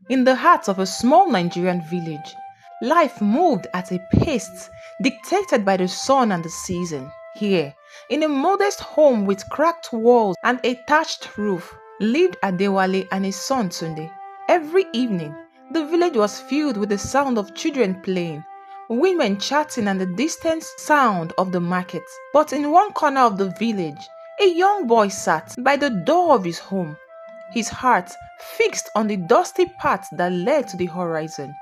In the heart of a small Nigerian village, life moved at a pace dictated by the sun and the season. Here, in a modest home with cracked walls and a thatched roof, lived Adewale and his son Tunde. Every evening, the village was filled with the sound of children playing, women chatting, and the distant sound of the market. But in one corner of the village, a young boy sat by the door of his home, his heart fixed on the dusty path that led to the horizon.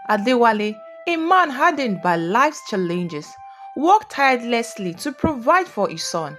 Adewale, a man hardened by life's challenges, worked tirelessly to provide for his son.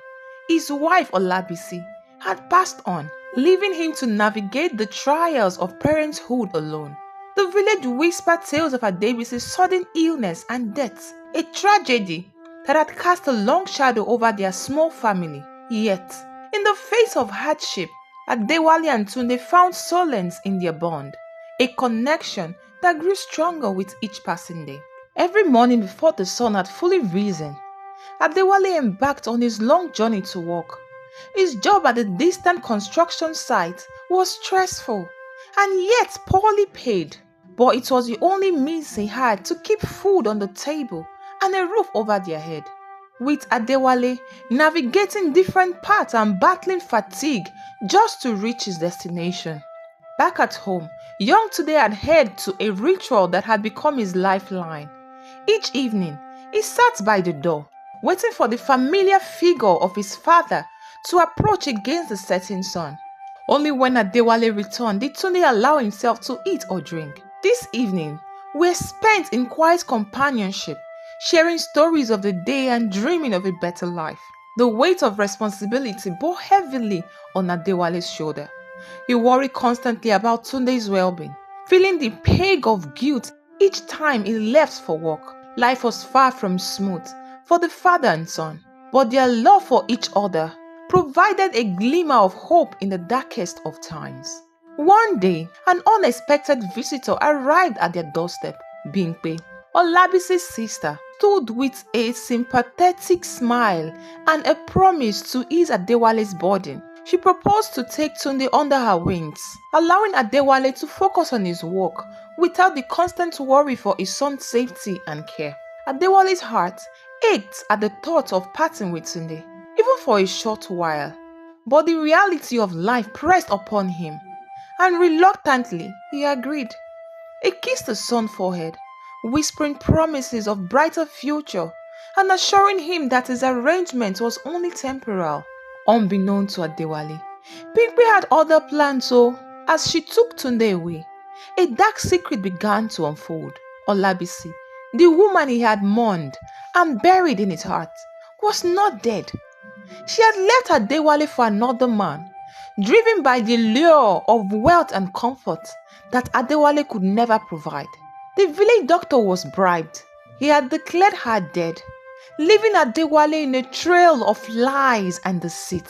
His wife Olabisi had passed on, leaving him to navigate the trials of parenthood alone. The village whispered tales of Adebisi's sudden illness and death, a tragedy that had cast a long shadow over their small family. Yet, in the face of hardship, Adewale and Tunde found solace in their bond, a connection that grew stronger with each passing day. Every morning before the sun had fully risen, Adewale embarked on his long journey to work. His job at the distant construction site was stressful and yet poorly paid, but it was the only means he had to keep food on the table and a roof over their head. With Adewale navigating different paths and battling fatigue just to reach his destination. Back at home, young Tunde had heard to a ritual that had become his lifeline. Each evening, he sat by the door, waiting for the familiar figure of his father to approach against the setting sun. Only when Adewale returned did Tunde allow himself to eat or drink. This evening were spent in quiet companionship, sharing stories of the day and dreaming of a better life. The weight of responsibility bore heavily on Adewale's shoulder. He worried constantly about Tunde's well-being, feeling the plague of guilt each time he left for work. Life was far from smooth for the father and son, but their love for each other provided a glimmer of hope in the darkest of times. One day, an unexpected visitor arrived at their doorstep. Bimpe, Olabisi's sister, stood with a sympathetic smile and a promise to ease Adewale's burden. She proposed to take Tunde under her wings, allowing Adewale to focus on his work without the constant worry for his son's safety and care. Adewale's heart ached at the thought of parting with Tunde, even for a short while. But the reality of life pressed upon him, and reluctantly he agreed. He kissed his son's forehead, whispering promises of brighter future and assuring him that his arrangement was only temporal. Unbeknownst to Adewale, Bimpe had other plans, so as she took Tunde away, a dark secret began to unfold. Olabisi, the woman he had mourned and buried in his heart, was not dead. She had left Adewale for another man, driven by the lure of wealth and comfort that Adewale could never provide. The village doctor was bribed. He had declared her dead, leaving Adewale in a trail of lies and deceit,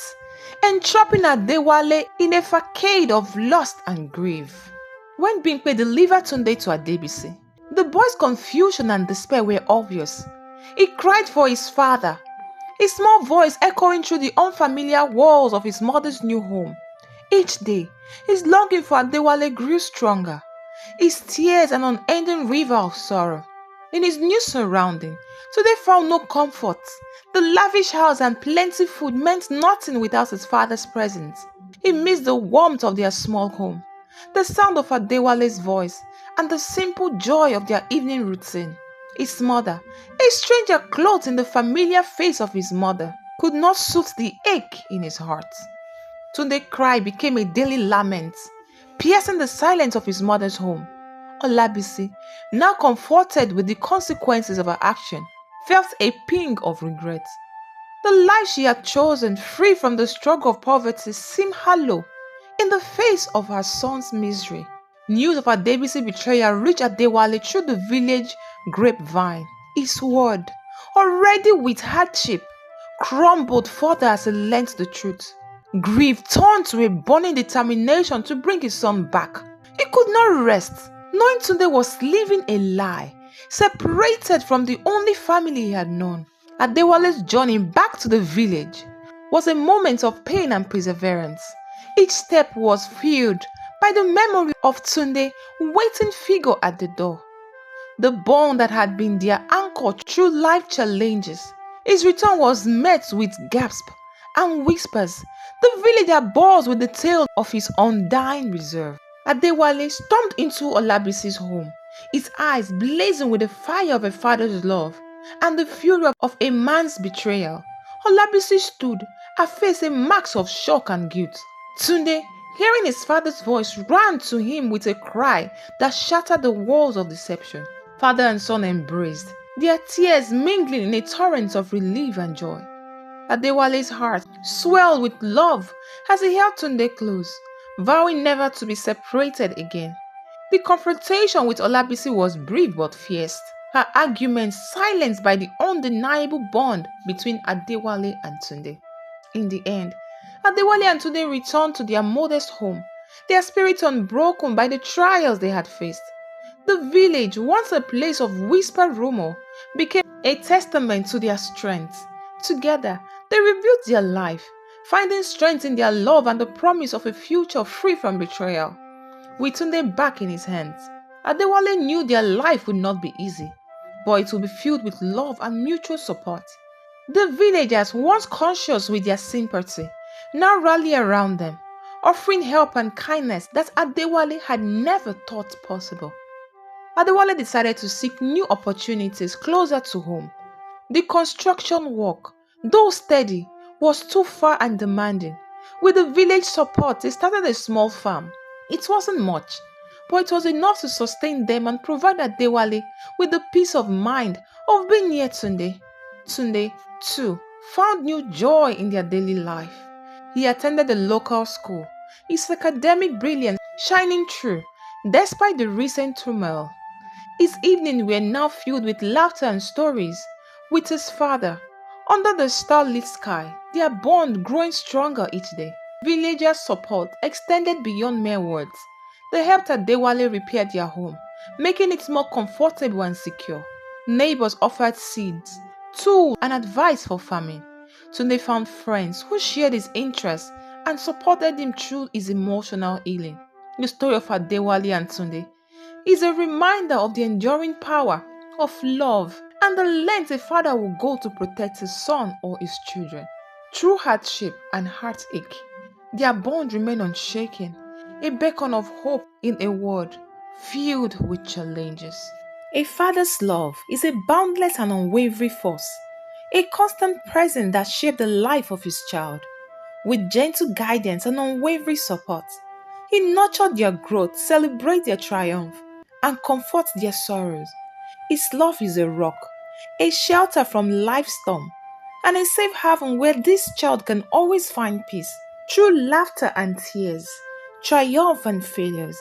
entrapping Adewale in a facade of lust and grief. When Bimpe delivered Tunde to Adebisi, the boy's confusion and despair were obvious. He cried for his father, his small voice echoing through the unfamiliar walls of his mother's new home. Each day, his longing for Adewale grew stronger, his tears an unending river of sorrow. In his new surrounding, Tunde found no comfort. The lavish house and plenty food meant nothing without his father's presence. He missed the warmth of their small home, the sound of Adewale's voice, and the simple joy of their evening routine. His mother, a stranger clothed in the familiar face of his mother, could not soothe the ache in his heart. Tunde's cry became a daily lament, piercing the silence of his mother's home. Olabisi, now comforted with the consequences of her action, felt a pang of regret. The life she had chosen, free from the struggle of poverty, seemed hollow in the face of her son's misery. News of Adebisi's betrayal reached Adewale through the village grapevine. His word, already with hardship, crumbled further as he learnt the truth. Grief turned to a burning determination to bring his son back. He could not rest, knowing Tunde was living a lie, separated from the only family he had known. Adewale's journey back to the village was a moment of pain and perseverance. Each step was filled by the memory of Tunde waiting figure at the door. The bond that had been their anchor through life challenges. His return was met with gasps and whispers. The villager bawls with the tale of his undying reserve. Adewale stormed into Olabisi's home, his eyes blazing with the fire of a father's love and the fury of a man's betrayal. Olabisi stood, her face a mark of shock and guilt. Tunde, hearing his father's voice, ran to him with a cry that shattered the walls of deception. Father and son embraced, their tears mingling in a torrent of relief and joy. Adewale's heart swelled with love as he held Tunde close, vowing never to be separated again. The confrontation with Olabisi was brief but fierce, her arguments silenced by the undeniable bond between Adewale and Tunde. In the end, Adewale and Tunde returned to their modest home, their spirits unbroken by the trials they had faced. The village, once a place of whispered rumor, became a testament to their strength. Together, they rebuilt their life, finding strength in their love and the promise of a future free from betrayal. With Tunde back in his hands, Adewale knew their life would not be easy, but it would be filled with love and mutual support. The villagers, once conscious with their sympathy, now rally around them, offering help and kindness that Adewale had never thought possible. Adewale decided to seek new opportunities closer to home. The construction work, though steady, was too far and demanding. With the village support, they started a small farm. It wasn't much, but it was enough to sustain them and provide Adewale with the peace of mind of being near Tunde. Tunde, too, found new joy in their daily life. He attended the local school, his academic brilliance shining through despite the recent turmoil. His evenings were now filled with laughter and stories with his father. Under the starlit sky, their bond growing stronger each day. Villagers' support extended beyond mere words. They helped Adewale repair their home, making it more comfortable and secure. Neighbors offered seeds, tools, and advice for farming. Tunde found friends who shared his interests and supported him through his emotional healing. The story of Adewale and Tunde is a reminder of the enduring power of love and the length a father will go to protect his son or his children. Through hardship and heartache, their bond remained unshaken, a beacon of hope in a world filled with challenges. A father's love is a boundless and unwavering force, a constant presence that shaped the life of his child. With gentle guidance and unwavering support, he nurtured their growth, celebrated their triumph, and comforts their sorrows. His love is a rock, a shelter from life's storm, and a safe haven where this child can always find peace. Through laughter and tears, triumph and failures,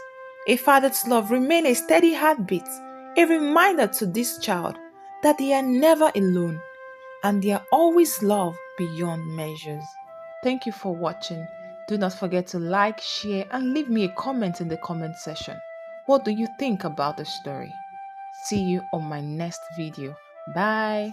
a father's love remains a steady heartbeat, a reminder to this child that they are never alone and they are always loved beyond measures. Thank you for watching. Do not forget to like, share, and leave me a comment in the comment section. What do you think about the story? See you on my next video. Bye.